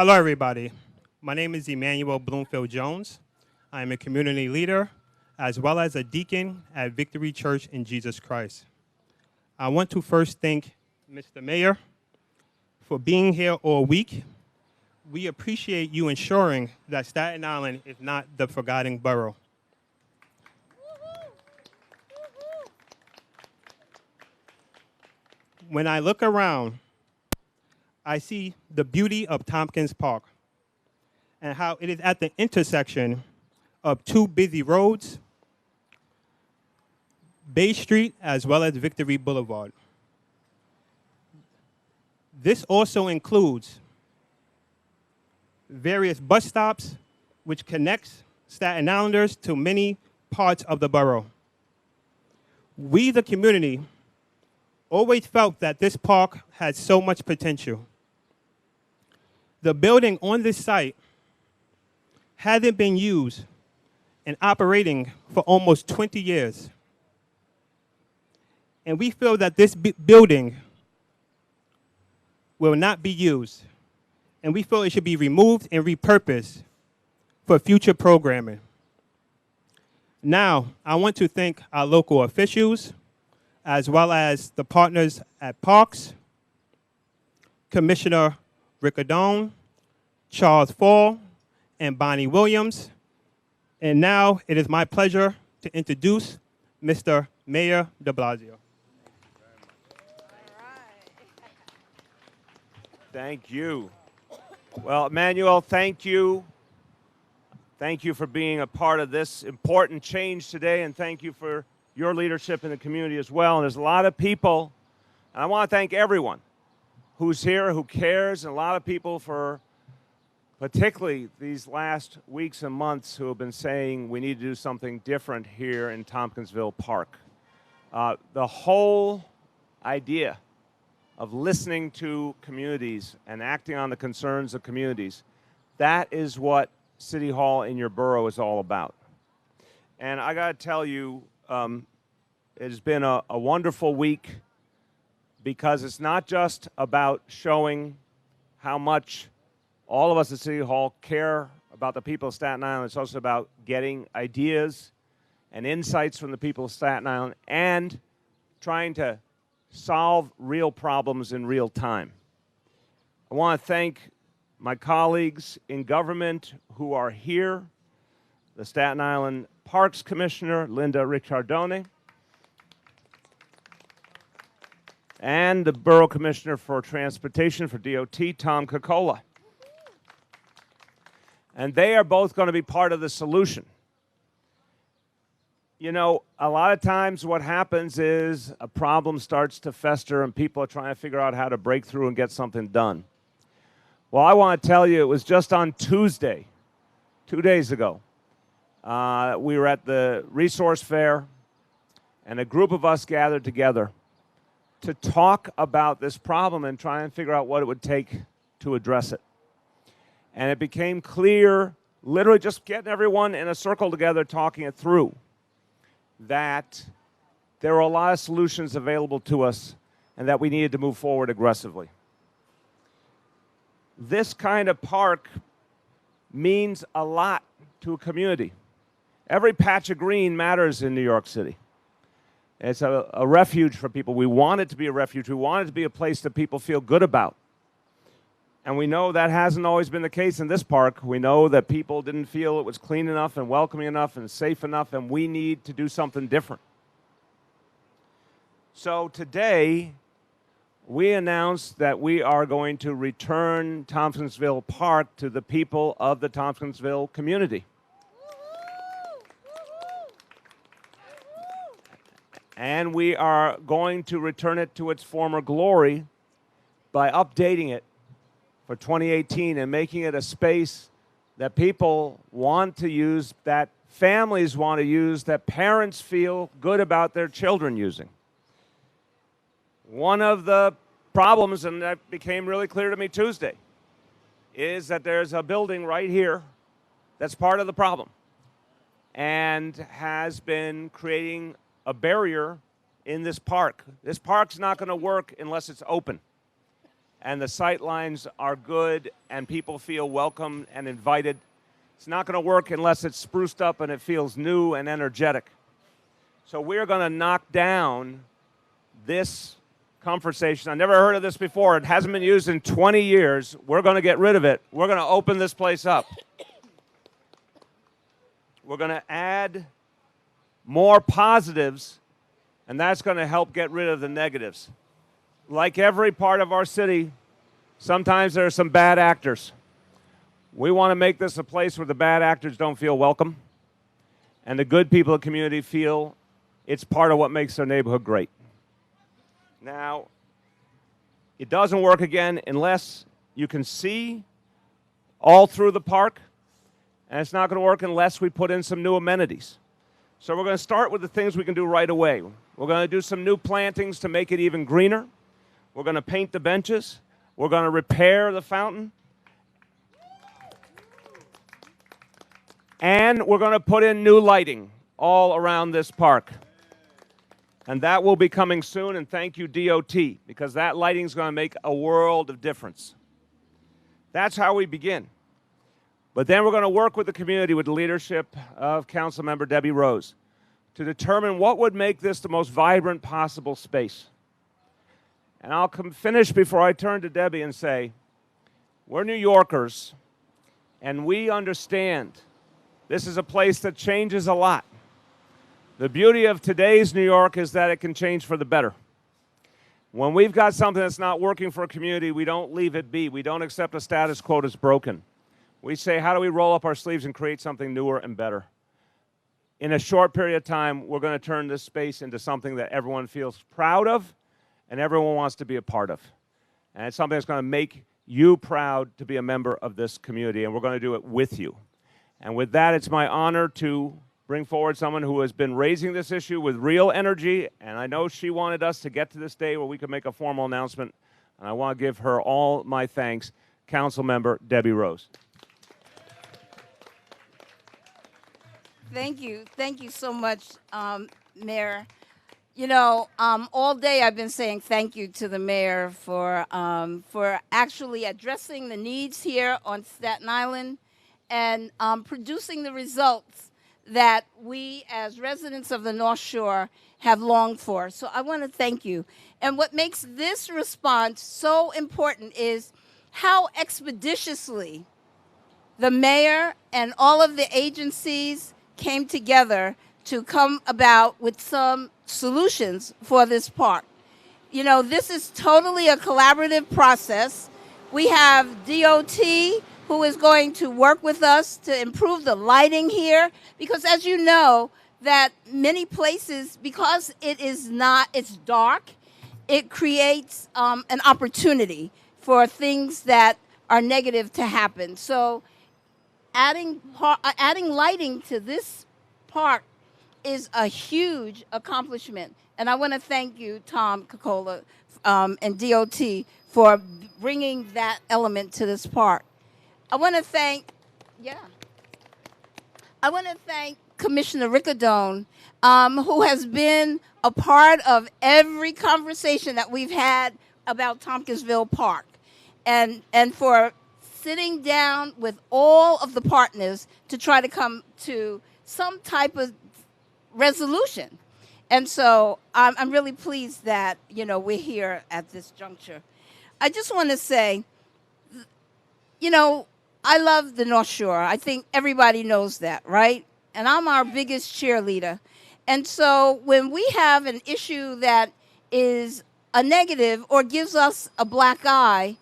Hello, everybody. My name is Emmanuel Bloomfield Jones. I am a community leader as well as a deacon at Victory Church in Jesus Christ. I want to first thank Mr. Mayor for being here all week. We appreciate you ensuring that Staten Island is not the forgotten borough. When I look around, I see the beauty of Tompkins Park and how it is at the intersection of two busy roads, Bay Street as well as Victory Boulevard. This also includes various bus stops which connects Staten Islanders to many parts of the borough. We, the community, always felt that this park had so much potential. The building on this site hasn't been used and operating for almost 20 years. And we feel that this building will not be used. And we feel it should be removed and repurposed for future programming. Now, I want to thank our local officials, as well as the partners at Parks, Commissioner Riccadone, Charles Fall, and Bonnie Williams. And now it is my pleasure to introduce Mr. Mayor de Blasio. Thank you. Well, Emmanuel, thank you. Thank you for being a part of this important change today, and thank you for your leadership in the community as well. And there's a lot of people, and I want to thank everyone who's here, who cares, and a lot of people for particularly these last weeks and months who have been saying we need to do something different here in Tompkinsville Park. The whole idea of listening to communities and acting on the concerns of communities, that is what City Hall in your borough is all about. And I got to tell you, it has been a wonderful week because it's not just about showing how much all of us at City Hall care about the people of Staten Island. It's also about getting ideas and insights from the people of Staten Island and trying to solve real problems in real time. I want to thank my colleagues in government who are here, the Staten Island Parks Commissioner, Linda Ricciardone, and the Borough Commissioner for Transportation for DOT, Tom Cocola. And they are both going to be part of the solution. You know, a lot of times what happens is a problem starts to fester and people are trying to figure out how to break through and get something done. Well, I want to tell you, it was just on Tuesday, 2 days ago, we were at the resource fair, and a group of us gathered together to talk about this problem and try and figure out what it would take to address it. And it became clear, literally just getting everyone in a circle together talking it through, that there were a lot of solutions available to us and that we needed to move forward aggressively. This kind of park means a lot to a community. Every patch of green matters in New York City. It's a refuge for people. We want it to be a refuge. We want it to be a place that people feel good about. And we know that hasn't always been the case in this park. We know that people didn't feel it was clean enough and welcoming enough and safe enough, and we need to do something different. So today, we announced that we are going to return Tompkinsville Park to the people of the Tompkinsville community. And we are going to return it to its former glory by updating it for 2018 and making it a space that people want to use, that families want to use, that parents feel good about their children using. One of the problems, and that became really clear to me Tuesday, is that there's a building right here that's part of the problem and has been creating a barrier in this park. This park's not going to work unless it's open. and the sight lines are good and people feel welcome and invited. It's not going to work unless it's spruced up and it feels new and energetic. So we're going to knock down this comfort station. I never heard of this before. It hasn't been used in 20 years. We're going to get rid of it. We're going to open this place up. We're going to add more positives, and that's going to help get rid of the negatives. Like every part of our city, sometimes there are some bad actors. We want to make this a place where the bad actors don't feel welcome, and the good people of the community feel it's part of what makes their neighborhood great. Now, it doesn't work again unless you can see all through the park, and it's not going to work unless we put in some new amenities. So we're going to start with the things we can do right away. We're going to do some new plantings to make it even greener. We're going to paint the benches. We're going to repair the fountain. And we're going to put in new lighting all around this park. And that will be coming soon, and thank you, DOT, because that lighting is going to make a world of difference. That's how we begin. But then we're going to work with the community, with the leadership of Councilmember Debbie Rose, to determine what would make this the most vibrant possible space. And I'll finish before I turn to Debbie and say, we're New Yorkers, and we understand this is a place that changes a lot. The beauty of today's New York is that it can change for the better. When we've got something that's not working for a community, we don't leave it be. We don't accept a status quo as broken. We say, how do we roll up our sleeves and create something newer and better? In a short period of time, we're going to turn this space into something that everyone feels proud of and everyone wants to be a part of. And it's something that's going to make you proud to be a member of this community, and we're going to do it with you. And with that, it's my honor to bring forward someone who has been raising this issue with real energy, and I know she wanted us to get to this day where we could make a formal announcement, and I want to give her all my thanks, Councilmember Debbie Rose. Thank you. Thank you so much, Mayor. You know, all day I've been saying thank you to the mayor for actually addressing the needs here on Staten Island and producing the results that we as residents of the North Shore have longed for. So I want to thank you. And what makes this response so important is how expeditiously the mayor and all of the agencies came together to come about with some solutions for this park. You know, this is totally a collaborative process. We have DOT who is going to work with us to improve the lighting here, because as you know, that many places, because it's dark, it creates an opportunity for things that are negative to happen. So adding lighting to this park is a huge accomplishment. And I want to thank you, Tom Cocola, and DOT for bringing that element to this park. I want to thank Commissioner Riccadone, who has been a part of every conversation that we've had about Tompkinsville Park, and for sitting down with all of the partners to try to come to some type of resolution. And so I'm really pleased that, you know, we're here at this juncture. I just want to say, you know, I love the North Shore. I think everybody knows that, right? And I'm our biggest cheerleader. And so when we have an issue that is a negative or gives us a black eye,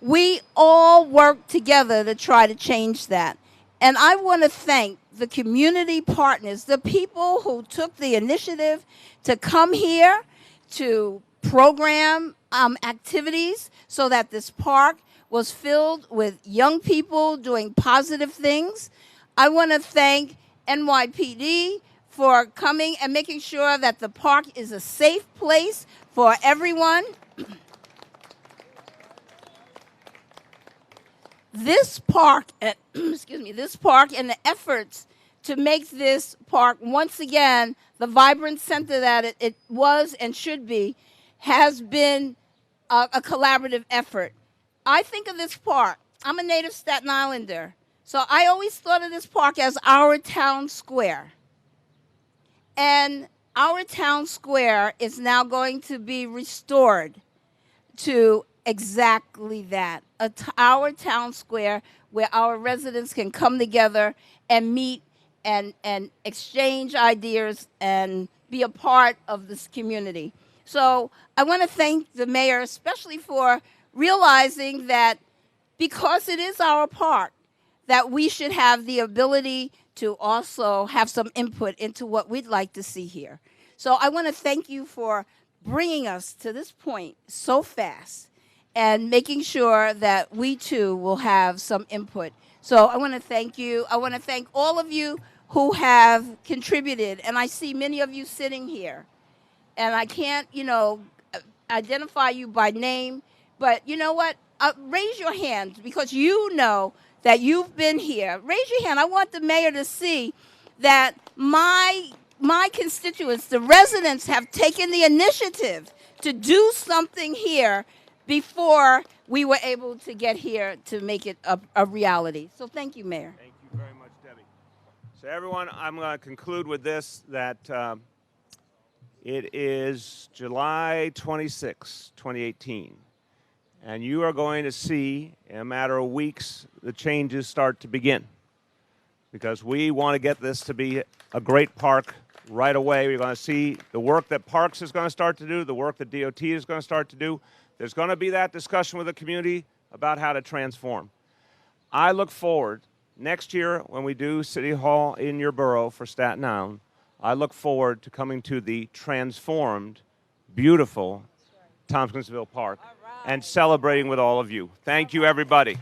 we all work together to try to change that. And I want to thank the community partners, the people who took the initiative to come here to program activities so that this park was filled with young people doing positive things. I want to thank NYPD for coming and making sure that the park is a safe place for everyone. This park, this park and the efforts to make this park once again the vibrant center that it was and should be, has been a collaborative effort. I think of this park. I'm a native Staten Islander, so I always thought of this park as our town square. And our town square is now going to be restored to exactly that, our town square where our residents can come together and meet and exchange ideas and be a part of this community. So I want to thank the mayor especially for realizing that because it is our park, that we should have the ability to also have some input into what we'd like to see here. So I want to thank you for bringing us to this point so fast and making sure that we too will have some input. So I want to thank you. I want to thank all of you who have contributed, and I see many of you sitting here. And I can't, identify you by name, but you know what? Raise your hand because you know that you've been here. Raise your hand. I want the mayor to see that my constituents, the residents, have taken the initiative to do something here before we were able to get here to make it a reality. So thank you, Mayor. Thank you very much, Debbie. So everyone, I'm going to conclude with this, that it is July 26, 2018, and you are going to see, in a matter of weeks, the changes start to begin, because we want to get this to be a great park right away. We're going to see the work that Parks is going to start to do, the work that DOT is going to start to do. There's going to be that discussion with the community about how to transform. I look forward, next year when we do City Hall in your borough for Staten Island, I look forward to coming to the transformed, beautiful Tompkinsville Park and celebrating with all of you. Thank you, everybody.